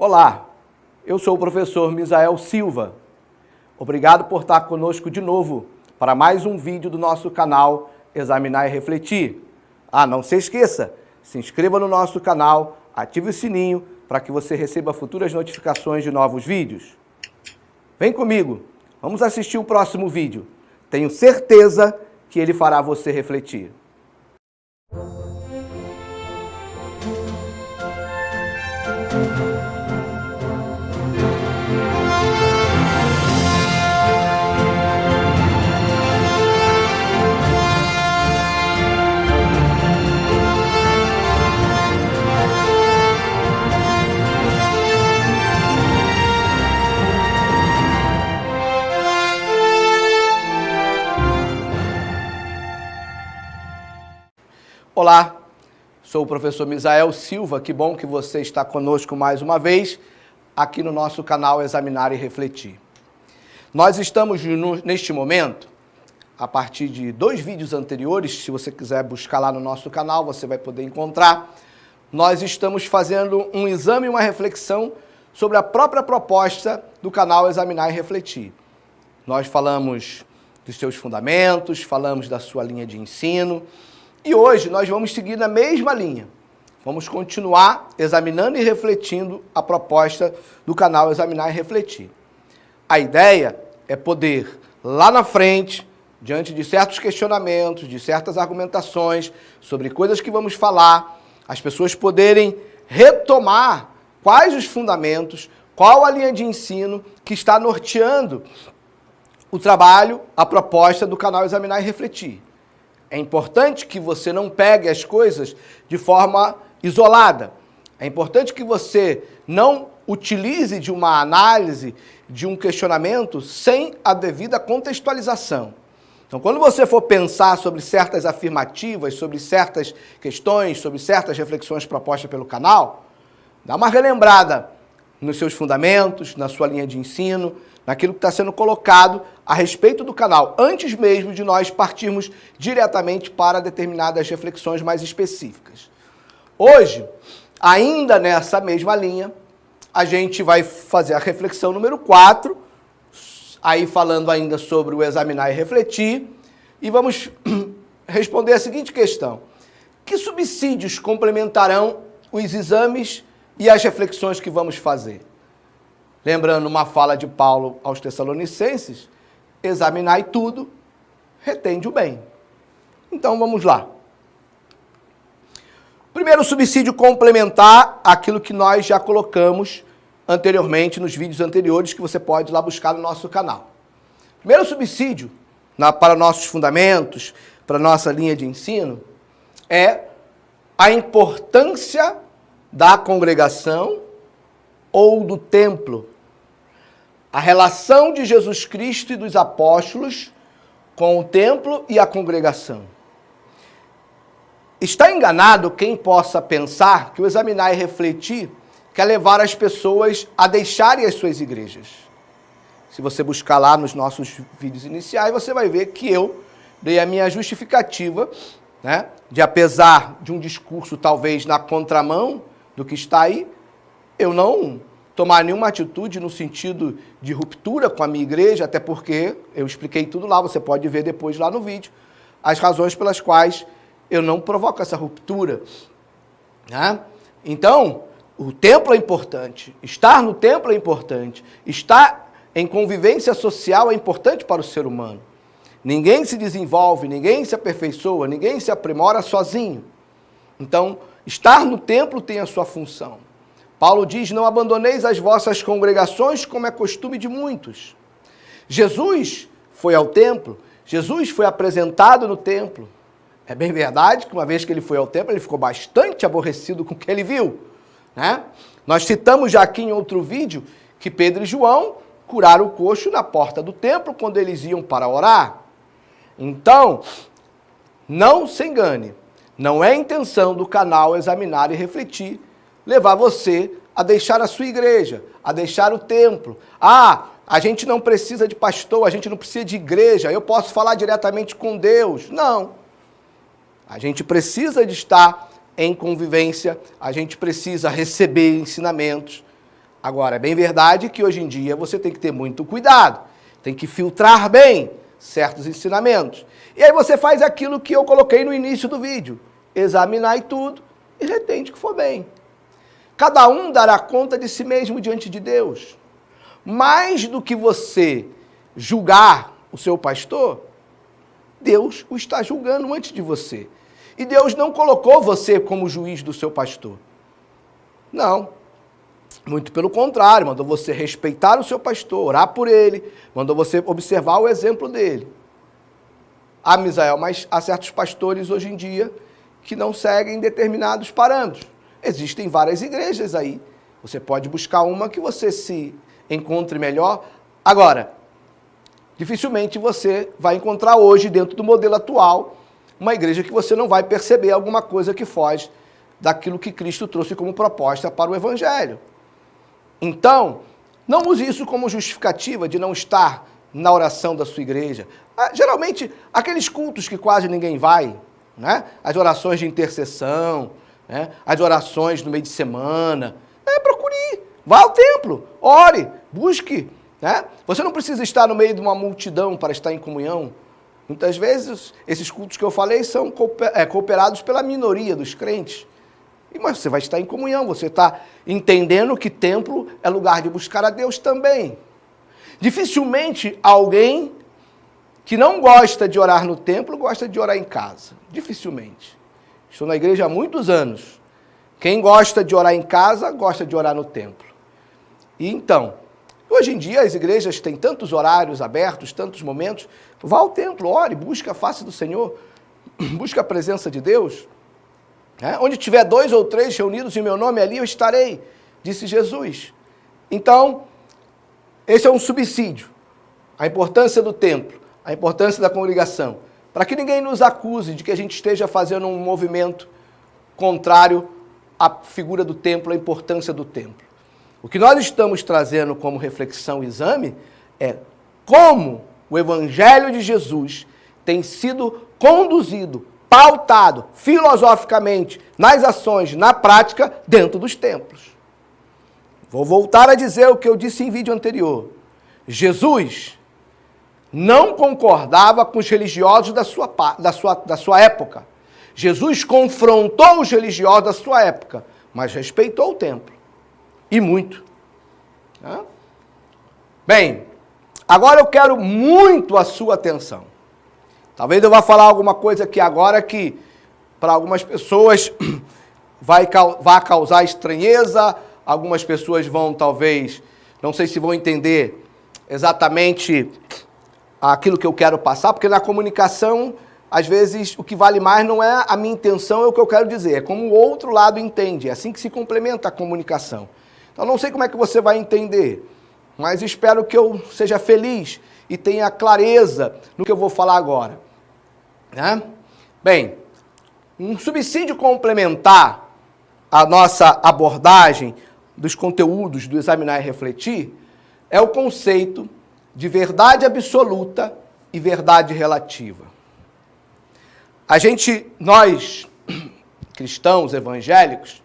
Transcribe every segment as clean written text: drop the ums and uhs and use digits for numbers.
Olá, eu sou o professor Misael Silva. Obrigado por estar conosco de novo para mais um vídeo do nosso canal Examinar e Refletir. Não se esqueça, se inscreva no nosso canal, ative o sininho para que você receba futuras notificações de novos vídeos. Vem comigo, vamos assistir o próximo vídeo. Tenho certeza que ele fará você refletir. Olá, sou o professor Misael Silva, que bom que você está conosco mais uma vez aqui no nosso canal Examinar e Refletir. Nós estamos neste momento, a partir de 2 vídeos anteriores, se você quiser buscar lá no nosso canal, você vai poder encontrar, nós estamos fazendo um exame e uma reflexão sobre a própria proposta do canal Examinar e Refletir. Nós falamos dos seus fundamentos, falamos da sua linha de ensino, e hoje nós vamos seguir na mesma linha. Vamos continuar examinando e refletindo a proposta do canal Examinar e Refletir. A ideia é poder, lá na frente, diante de certos questionamentos, de certas argumentações, sobre coisas que vamos falar, as pessoas poderem retomar quais os fundamentos, qual a linha de ensino que está norteando o trabalho, a proposta do canal Examinar e Refletir. É importante que você não pegue as coisas de forma isolada. É importante que você não utilize de uma análise, de um questionamento, sem a devida contextualização. Então, quando você for pensar sobre certas afirmativas, sobre certas questões, sobre certas reflexões propostas pelo canal, dá uma relembrada nos seus fundamentos, na sua linha de ensino, naquilo que está sendo colocado a respeito do canal, antes mesmo de nós partirmos diretamente para determinadas reflexões mais específicas. Hoje, ainda nessa mesma linha, a gente vai fazer a reflexão número 4, aí falando ainda sobre o examinar e refletir, e vamos responder a seguinte questão: que subsídios complementarão os exames e as reflexões que vamos fazer? Lembrando uma fala de Paulo aos Tessalonicenses, examinai tudo, retende o bem. Então vamos lá. Primeiro subsídio complementar aquilo que nós já colocamos anteriormente nos vídeos anteriores, que você pode ir lá buscar no nosso canal. Primeiro subsídio para nossos fundamentos, para nossa linha de ensino, é a importância da congregação ou do templo. A relação de Jesus Cristo e dos apóstolos com o templo e a congregação. Está enganado quem possa pensar que o examinar e refletir quer levar as pessoas a deixarem as suas igrejas. Se você buscar lá nos nossos vídeos iniciais, você vai ver que eu dei a minha justificativa, né, de apesar de um discurso talvez na contramão do que está aí, eu não tomar nenhuma atitude no sentido de ruptura com a minha igreja, até porque eu expliquei tudo lá, você pode ver depois lá no vídeo, as razões pelas quais eu não provoco essa ruptura. Né? Então, o templo é importante, estar no templo é importante, estar em convivência social é importante para o ser humano. Ninguém se desenvolve, ninguém se aperfeiçoa, ninguém se aprimora sozinho. Então, estar no templo tem a sua função. Paulo diz, não abandoneis as vossas congregações, como é costume de muitos. Jesus foi ao templo, Jesus foi apresentado no templo. É bem verdade que uma vez que ele foi ao templo, ele ficou bastante aborrecido com o que ele viu. Né? Nós citamos já aqui em outro vídeo que Pedro e João curaram o coxo na porta do templo quando eles iam para orar. Então, não se engane, não é a intenção do canal Examinar e Refletir levar você a deixar a sua igreja, a deixar o templo. A gente não precisa de pastor, a gente não precisa de igreja, eu posso falar diretamente com Deus. Não. A gente precisa de estar em convivência, a gente precisa receber ensinamentos, Agora, é bem verdade que hoje em dia você tem que ter muito cuidado, tem que filtrar bem certos ensinamentos. E aí você faz aquilo que eu coloquei no início do vídeo, examinar tudo e retente o que for bem. Cada um dará conta de si mesmo diante de Deus. Mais do que você julgar o seu pastor, Deus o está julgando antes de você. E Deus não colocou você como juiz do seu pastor. Não. Muito pelo contrário, mandou você respeitar o seu pastor, orar por ele, mandou você observar o exemplo dele. Ah, Misael, mas há certos pastores hoje em dia que não seguem determinados parâmetros. Existem várias igrejas aí. Você pode buscar uma que você se encontre melhor. Agora, dificilmente você vai encontrar hoje, dentro do modelo atual, uma igreja que você não vai perceber alguma coisa que foge daquilo que Cristo trouxe como proposta para o Evangelho. Então, não use isso como justificativa de não estar na oração da sua igreja. Geralmente, aqueles cultos que quase ninguém vai, né? As orações de intercessão, né? As orações no meio de semana, procure ir, vá ao templo, ore, busque. Né? Você não precisa estar no meio de uma multidão para estar em comunhão. Muitas vezes, esses cultos que eu falei são cooperados pela minoria dos crentes. Mas você vai estar em comunhão, você está entendendo que templo é lugar de buscar a Deus também. Dificilmente alguém que não gosta de orar no templo gosta de orar em casa. Dificilmente. Estou na igreja há muitos anos. Quem gosta de orar em casa, gosta de orar no templo. E então, hoje em dia as igrejas têm tantos horários abertos, tantos momentos. Vá ao templo, ore, busque a face do Senhor, busque a presença de Deus. Onde tiver 2 ou 3 reunidos em meu nome, ali eu estarei, disse Jesus. Então, esse é um subsídio. A importância do templo, a importância da congregação. Para que ninguém nos acuse de que a gente esteja fazendo um movimento contrário à figura do templo, à importância do templo. O que nós estamos trazendo como reflexão e exame é como o Evangelho de Jesus tem sido conduzido, pautado filosoficamente nas ações, na prática, dentro dos templos. Vou voltar a dizer o que eu disse em vídeo anterior. Jesus não concordava com os religiosos da sua época. Jesus confrontou os religiosos da sua época, mas respeitou o templo. E muito. Bem, agora eu quero muito a sua atenção. Talvez eu vá falar alguma coisa aqui agora que, para algumas pessoas, vai causar estranheza, algumas pessoas vão, talvez, não sei se vão entender exatamente aquilo que eu quero passar, porque na comunicação, às vezes, o que vale mais não é a minha intenção, é o que eu quero dizer, é como o outro lado entende, é assim que se complementa a comunicação. Então, não sei como é que você vai entender, mas espero que eu seja feliz e tenha clareza no que eu vou falar agora. Bem, um subsídio complementar à nossa abordagem dos conteúdos do Examinar e Refletir é o conceito de verdade absoluta e verdade relativa. Nós, cristãos evangélicos,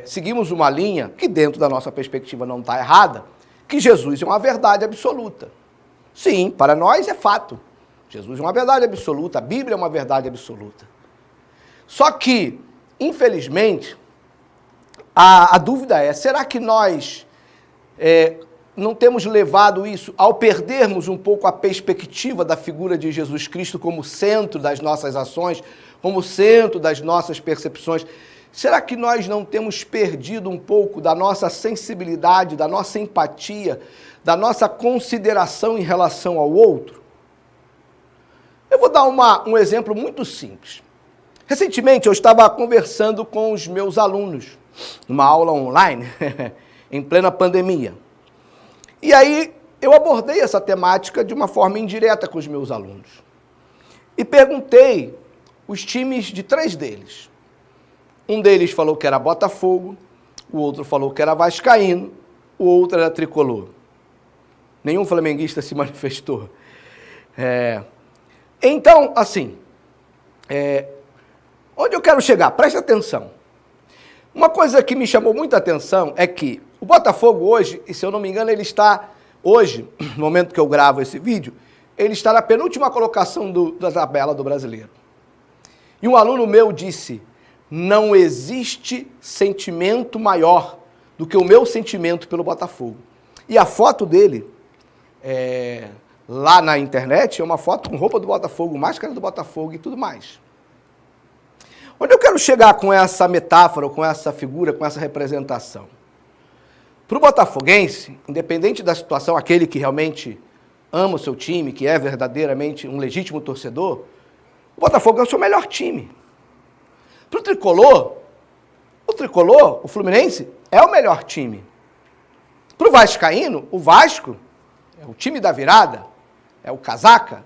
seguimos uma linha que dentro da nossa perspectiva não está errada, que Jesus é uma verdade absoluta. Sim, para nós é fato. Jesus é uma verdade absoluta, a Bíblia é uma verdade absoluta. Só que, infelizmente, a dúvida é, será que nós não temos levado isso ao perdermos um pouco a perspectiva da figura de Jesus Cristo como centro das nossas ações, como centro das nossas percepções? Será que nós não temos perdido um pouco da nossa sensibilidade, da nossa empatia, da nossa consideração em relação ao outro? Eu vou dar um exemplo muito simples. Recentemente eu estava conversando com os meus alunos, numa aula online, em plena pandemia. E aí eu abordei essa temática de uma forma indireta com os meus alunos. E perguntei os times de 3 deles. Um deles falou que era Botafogo, o outro falou que era vascaíno, o outro era tricolor. Nenhum flamenguista se manifestou. Então, assim, onde eu quero chegar? Preste atenção. Uma coisa que me chamou muita atenção é que O Botafogo hoje, e se eu não me engano, ele está hoje, no momento que eu gravo esse vídeo, ele está na penúltima colocação da tabela do Brasileiro. E um aluno meu disse, não existe sentimento maior do que o meu sentimento pelo Botafogo. E a foto dele, lá na internet, é uma foto com roupa do Botafogo, máscara do Botafogo e tudo mais. Onde eu quero chegar com essa metáfora, com essa figura, com essa representação? Para o botafoguense, independente da situação, aquele que realmente ama o seu time, que é verdadeiramente um legítimo torcedor, o Botafogo é o seu melhor time. Para o tricolor, o Fluminense, é o melhor time. Para o vascaíno, o Vasco é o time da virada, é o casaca,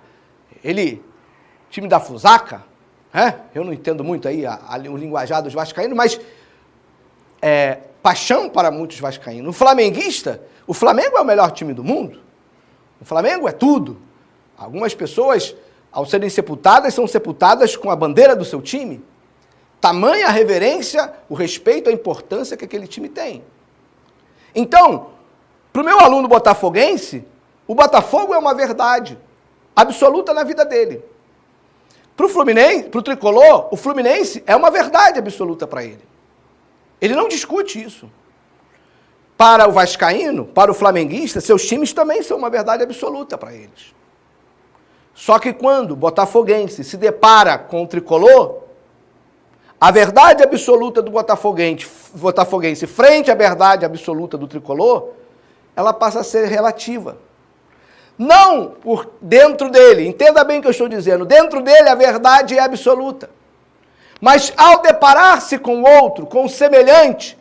time da fusaca, eu não entendo muito aí o linguajar dos vascaínos, mas paixão para muitos vascaínos. O flamenguista, o Flamengo é o melhor time do mundo. O Flamengo é tudo. Algumas pessoas, ao serem sepultadas, são sepultadas com a bandeira do seu time. Tamanha a reverência, o respeito, a importância que aquele time tem. Então, para o meu aluno botafoguense, o Botafogo é uma verdade absoluta na vida dele. Para o Fluminense, para o tricolor, o Fluminense é uma verdade absoluta para ele. Ele não discute isso. Para o vascaíno, para o flamenguista, seus times também são uma verdade absoluta para eles. Só que quando o botafoguense se depara com o tricolor, a verdade absoluta do botafoguense frente à verdade absoluta do tricolor, ela passa a ser relativa. Não por dentro dele, entenda bem o que eu estou dizendo, dentro dele a verdade é absoluta. Mas ao deparar-se com o outro, com o semelhante,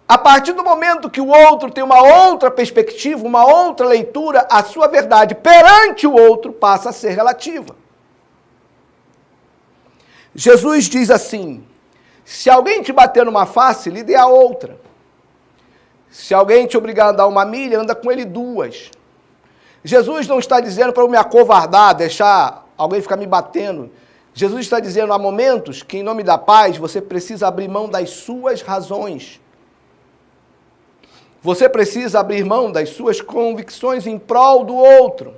a partir do momento que o outro tem uma outra perspectiva, uma outra leitura, a sua verdade perante o outro passa a ser relativa. Jesus diz assim, se alguém te bater numa face, lhe dê a outra. Se alguém te obrigar a andar 1 milha, anda com ele 2. Jesus não está dizendo para eu me acovardar, deixar alguém ficar me batendo. Jesus está dizendo, há momentos que em nome da paz você precisa abrir mão das suas razões. Você precisa abrir mão das suas convicções em prol do outro.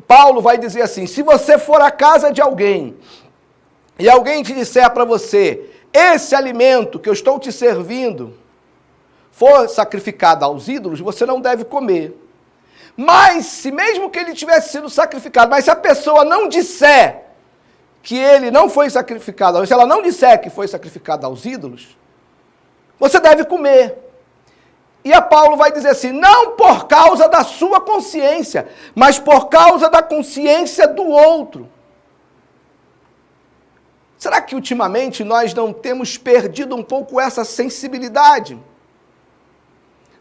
Paulo vai dizer assim, se você for à casa de alguém e alguém te disser para você, esse alimento que eu estou te servindo for sacrificado aos ídolos, você não deve comer. Mas, se mesmo que ele tivesse sido sacrificado, mas se a pessoa não disser que ele não foi sacrificado, se ela não disser que foi sacrificado aos ídolos, você deve comer. E a Paulo vai dizer assim, não por causa da sua consciência, mas por causa da consciência do outro. Será que ultimamente nós não temos perdido um pouco essa sensibilidade?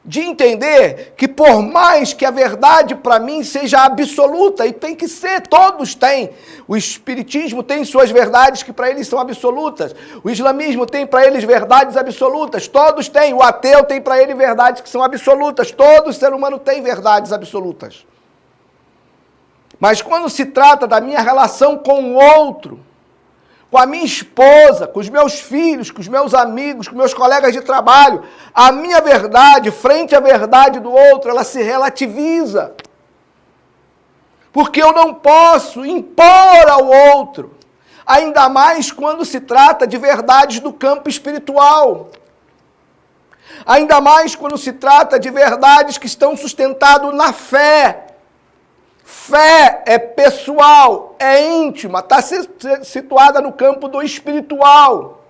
De entender que por mais que a verdade para mim seja absoluta, e tem que ser, todos têm. O espiritismo tem suas verdades que para eles são absolutas. O islamismo tem para eles verdades absolutas, todos têm. O ateu tem para ele verdades que são absolutas, todo ser humano tem verdades absolutas. Mas quando se trata da minha relação com o outro, com a minha esposa, com os meus filhos, com os meus amigos, com meus colegas de trabalho, a minha verdade, frente à verdade do outro, ela se relativiza. Porque eu não posso impor ao outro, ainda mais quando se trata de verdades do campo espiritual. Ainda mais quando se trata de verdades que estão sustentadas na fé. Fé é pessoal, é íntima, está situada no campo do espiritual.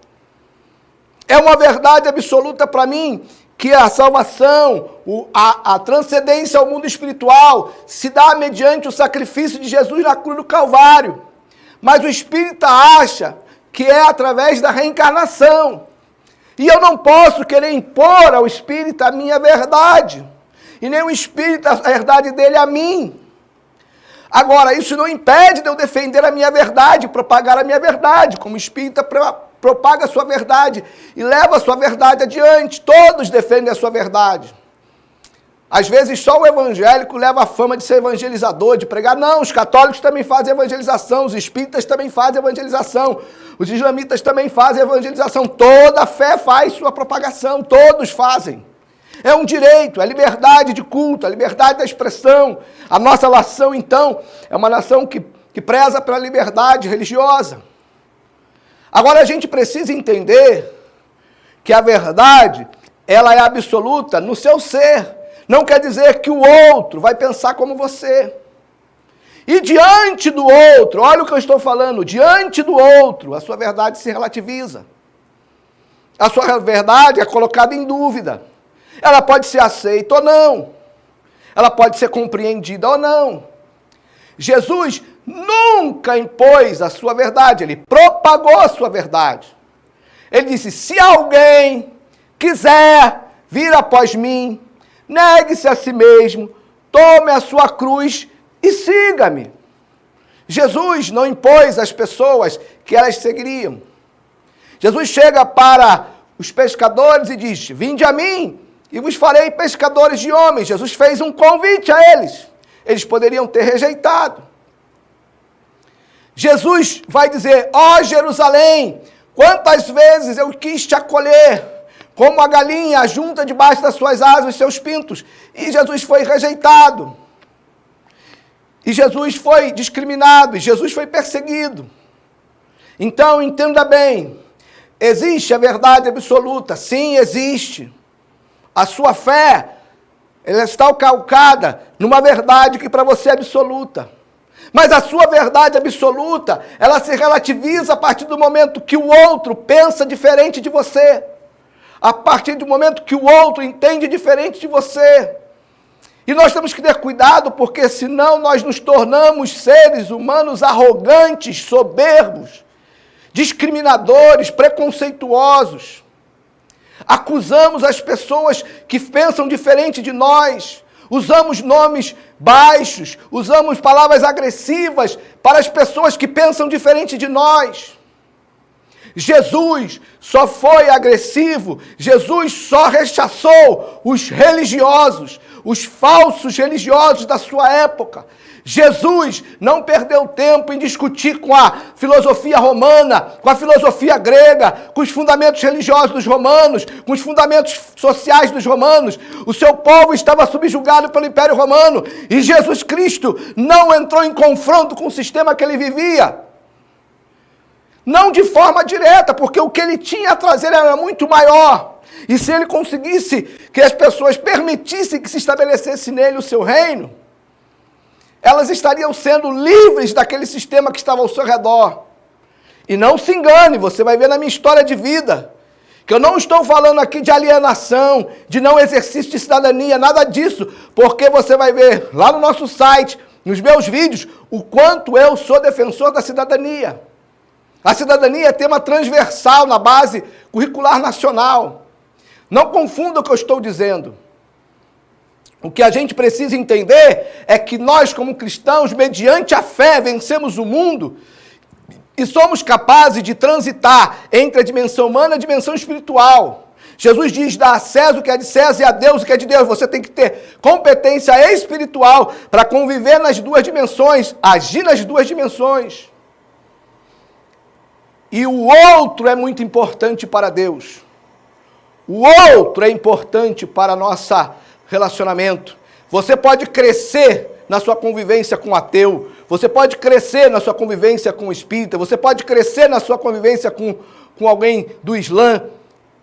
É uma verdade absoluta para mim que a salvação, a transcendência ao mundo espiritual se dá mediante o sacrifício de Jesus na cruz do Calvário. Mas o espírita acha que é através da reencarnação. E eu não posso querer impor ao espírita a minha verdade. E nem o espírita a verdade dele a mim. Agora, isso não impede de eu defender a minha verdade, propagar a minha verdade, como o espírita propaga a sua verdade e leva a sua verdade adiante. Todos defendem a sua verdade. Às vezes só o evangélico leva a fama de ser evangelizador, de pregar. Não, os católicos também fazem evangelização, os espíritas também fazem evangelização, os islamitas também fazem evangelização. Toda fé faz sua propagação, todos fazem. É um direito, é liberdade de culto, é liberdade da expressão. A nossa nação, então, é uma nação que preza pela liberdade religiosa. Agora a gente precisa entender que a verdade, ela é absoluta no seu ser. Não quer dizer que o outro vai pensar como você. E diante do outro, olha o que eu estou falando, diante do outro, a sua verdade se relativiza. A sua verdade é colocada em dúvida. Ela pode ser aceita ou não. Ela pode ser compreendida ou não. Jesus nunca impôs a sua verdade, ele propagou a sua verdade. Ele disse, se alguém quiser vir após mim, negue-se a si mesmo, tome a sua cruz e siga-me. Jesus não impôs às pessoas que elas seguiriam. Jesus chega para os pescadores e diz, vinde a mim e vos farei pescadores de homens. Jesus fez um convite a eles. Eles poderiam ter rejeitado. Jesus vai dizer, ó Jerusalém, quantas vezes eu quis te acolher, como a galinha ajunta debaixo das suas asas os seus pintos. E Jesus foi rejeitado. E Jesus foi discriminado. E Jesus foi perseguido. Então, entenda bem. Existe a verdade absoluta. Sim, existe. A sua fé, ela está calcada numa verdade que para você é absoluta. Mas a sua verdade absoluta, ela se relativiza a partir do momento que o outro pensa diferente de você. A partir do momento que o outro entende diferente de você. E nós temos que ter cuidado, porque senão nós nos tornamos seres humanos arrogantes, soberbos, discriminadores, preconceituosos. Acusamos as pessoas que pensam diferente de nós. Usamos nomes baixos, usamos palavras agressivas para as pessoas que pensam diferente de nós. Jesus só foi agressivo, Jesus só rechaçou os religiosos, os falsos religiosos da sua época. Jesus não perdeu tempo em discutir com a filosofia romana, com a filosofia grega, com os fundamentos religiosos dos romanos, com os fundamentos sociais dos romanos. O seu povo estava subjugado pelo Império Romano e Jesus Cristo não entrou em confronto com o sistema que ele vivia. Não de forma direta, porque o que ele tinha a trazer era muito maior. E se ele conseguisse que as pessoas permitissem que se estabelecesse nele o seu reino, elas estariam sendo livres daquele sistema que estava ao seu redor. E não se engane, você vai ver na minha história de vida, que eu não estou falando aqui de alienação, de não exercício de cidadania, nada disso, porque você vai ver lá no nosso site, nos meus vídeos, o quanto eu sou defensor da cidadania. A cidadania é tema transversal na base curricular nacional. Não confunda o que eu estou dizendo. O que a gente precisa entender é que nós, como cristãos, mediante a fé, vencemos o mundo e somos capazes de transitar entre a dimensão humana e a dimensão espiritual. Jesus diz, dá a César o que é de César e a Deus o que é de Deus. Você tem que ter competência espiritual para conviver nas duas dimensões, agir nas duas dimensões. E o outro é muito importante para Deus. O outro é importante para nosso relacionamento. Você pode crescer na sua convivência com o ateu. Você pode crescer na sua convivência com o espírita. Você pode crescer na sua convivência com alguém do Islã.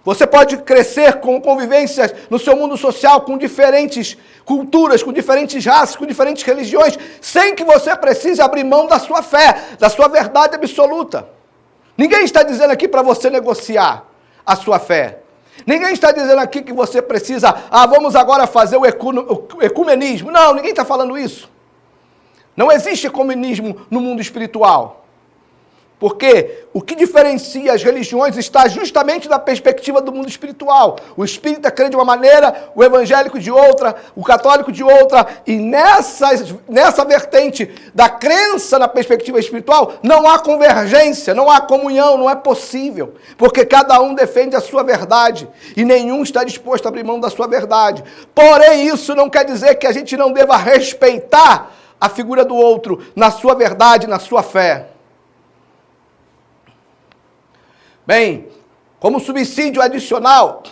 Você pode crescer com convivências no seu mundo social com diferentes culturas, com diferentes raças, com diferentes religiões, sem que você precise abrir mão da sua fé, da sua verdade absoluta. Ninguém está dizendo aqui para você negociar a sua fé. Ninguém está dizendo aqui que você precisa, vamos agora fazer o ecumenismo. Não, ninguém está falando isso. Não existe ecumenismo no mundo espiritual. Porque o que diferencia as religiões está justamente na perspectiva do mundo espiritual. O espírita crê de uma maneira, o evangélico de outra, o católico de outra. E nessa vertente da crença na perspectiva espiritual, não há convergência, não há comunhão, não é possível. Porque cada um defende a sua verdade e nenhum está disposto a abrir mão da sua verdade. Porém, isso não quer dizer que a gente não deva respeitar a figura do outro na sua verdade, na sua fé. Bem, como subsídio adicional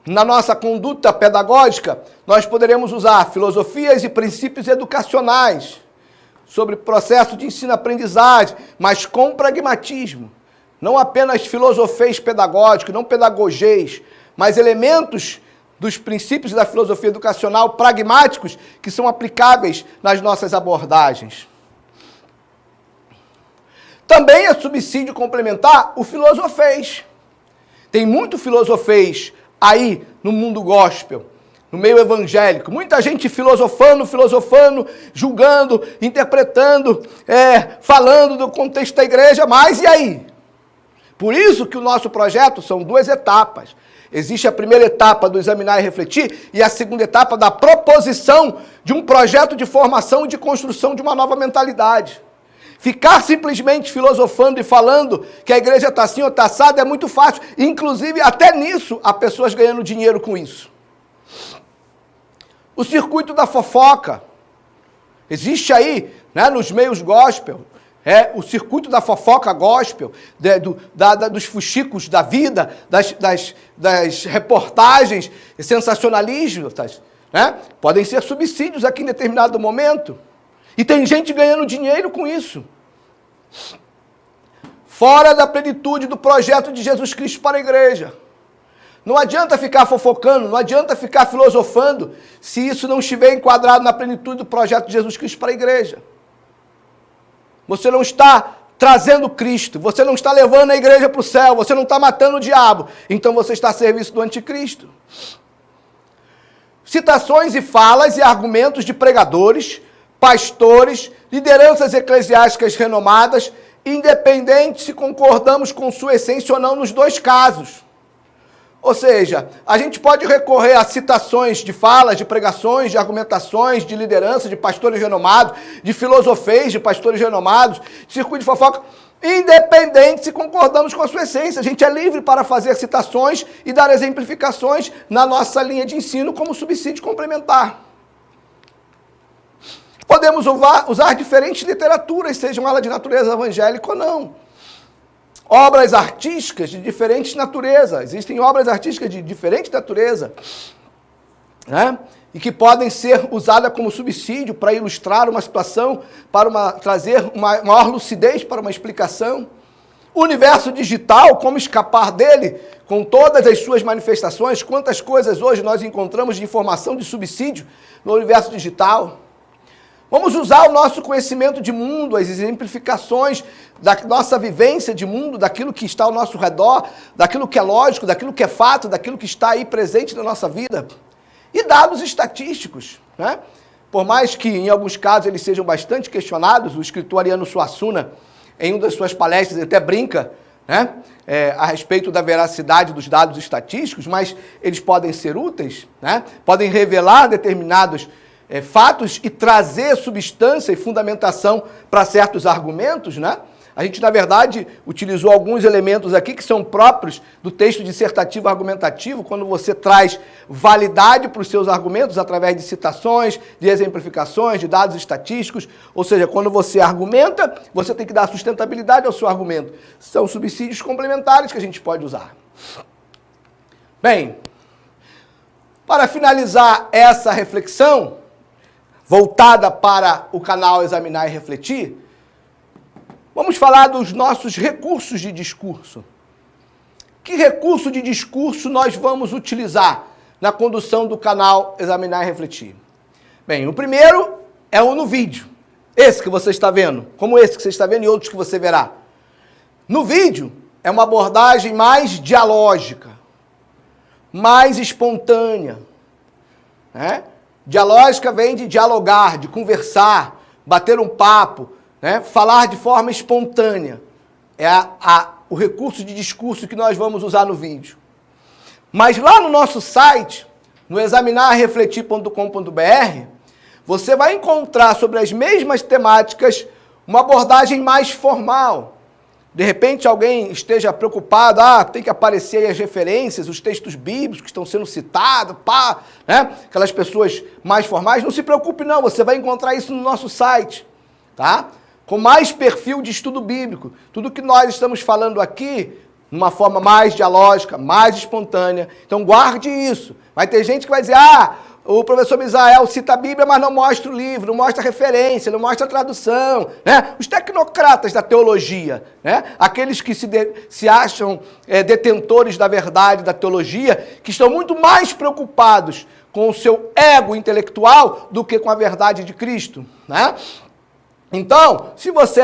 na nossa conduta pedagógica, nós poderemos usar filosofias e princípios educacionais sobre processo de ensino-aprendizagem, mas com pragmatismo. Não apenas filosofeis pedagógicos, não pedagogeis, mas elementos dos princípios da filosofia educacional pragmáticos que são aplicáveis nas nossas abordagens. Também é subsídio complementar o filosofês. Tem muito filosofês aí no mundo gospel, no meio evangélico. Muita gente filosofando, julgando, interpretando, falando do contexto da igreja, mas e aí? Por isso que o nosso projeto são 2 etapas. Existe a primeira etapa do examinar e refletir e a segunda etapa da proposição de um projeto de formação e de construção de uma nova mentalidade. Ficar simplesmente filosofando e falando que a igreja está assim ou está assada é muito fácil. Inclusive, até nisso, há pessoas ganhando dinheiro com isso. O circuito da fofoca. Existe aí, né, nos meios gospel, o circuito da fofoca gospel, dos fuxicos da vida, das reportagens sensacionalistas, né? Podem ser subsídios aqui em determinado momento. E tem gente ganhando dinheiro com isso. Fora da plenitude do projeto de Jesus Cristo para a igreja. Não adianta ficar fofocando, não adianta ficar filosofando, se isso não estiver enquadrado na plenitude do projeto de Jesus Cristo para a igreja. Você não está trazendo Cristo, você não está levando a igreja para o céu, você não está matando o diabo, então você está a serviço do anticristo. Citações e falas e argumentos de pregadores, pastores, lideranças eclesiásticas renomadas, independente se concordamos com sua essência ou não nos 2 casos. Ou seja, a gente pode recorrer a citações de falas, de pregações, de argumentações, de liderança, de pastores renomados, de filosofês, de pastores renomados, de circuito de fofoca, independente se concordamos com a sua essência. A gente é livre para fazer citações e dar exemplificações na nossa linha de ensino como subsídio complementar. Podemos usar diferentes literaturas, sejam elas de natureza evangélica ou não. Obras artísticas de diferentes naturezas. Existem obras artísticas de diferente natureza, né? E que podem ser usadas como subsídio para ilustrar uma situação, para trazer uma maior lucidez para uma explicação. O universo digital, como escapar dele, com todas as suas manifestações, quantas coisas hoje nós encontramos de informação de subsídio no universo digital. Vamos usar o nosso conhecimento de mundo, as exemplificações da nossa vivência de mundo, daquilo que está ao nosso redor, daquilo que é lógico, daquilo que é fato, daquilo que está aí presente na nossa vida. E dados estatísticos, né? Por mais que em alguns casos eles sejam bastante questionados, o escritor Ariano Suassuna, em uma das suas palestras, até brinca, né, a respeito da veracidade dos dados estatísticos, mas eles podem ser úteis, né? Podem revelar determinados fatos e trazer substância e fundamentação para certos argumentos, né? A gente, na verdade, utilizou alguns elementos aqui que são próprios do texto dissertativo argumentativo, quando você traz validade para os seus argumentos através de citações, de exemplificações, de dados estatísticos, ou seja, quando você argumenta, você tem que dar sustentabilidade ao seu argumento. São subsídios complementares que a gente pode usar. Bem, para finalizar essa reflexão, voltada para o canal Examinar e Refletir, vamos falar dos nossos recursos de discurso. Que recurso de discurso nós vamos utilizar na condução do canal Examinar e Refletir? Bem, o primeiro é o no vídeo. Esse que você está vendo, como esse que você está vendo e outros que você verá. No vídeo, é uma abordagem mais dialógica, mais espontânea, né? Dialógica vem de dialogar, de conversar, bater um papo, né? Falar de forma espontânea. é o recurso de discurso que nós vamos usar no vídeo. Mas lá no nosso site, no examinarrefletir.com.br, você vai encontrar sobre as mesmas temáticas uma abordagem mais formal. De repente alguém esteja preocupado, tem que aparecer aí as referências, os textos bíblicos que estão sendo citados, né? Aquelas pessoas mais formais, não se preocupe não, você vai encontrar isso no nosso site, tá? Com mais perfil de estudo bíblico. Tudo que nós estamos falando aqui, de uma forma mais dialógica, mais espontânea. Então guarde isso. Vai ter gente que vai dizer, o professor Misael cita a Bíblia, mas não mostra o livro, não mostra a referência, não mostra a tradução, né? Os tecnocratas da teologia, né? Aqueles que se acham detentores da verdade da teologia, que estão muito mais preocupados com o seu ego intelectual do que com a verdade de Cristo, né? Então, se você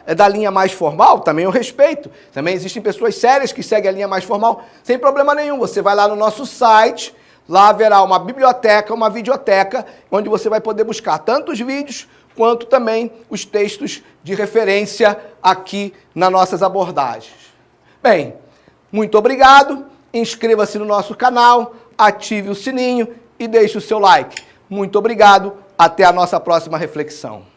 é da linha mais formal, também eu respeito. Também existem pessoas sérias que seguem a linha mais formal, sem problema nenhum. Você vai lá no nosso site, lá haverá uma biblioteca, uma videoteca, onde você vai poder buscar tanto os vídeos, quanto também os textos de referência aqui nas nossas abordagens. Bem, muito obrigado, inscreva-se no nosso canal, ative o sininho e deixe o seu like. Muito obrigado, até a nossa próxima reflexão.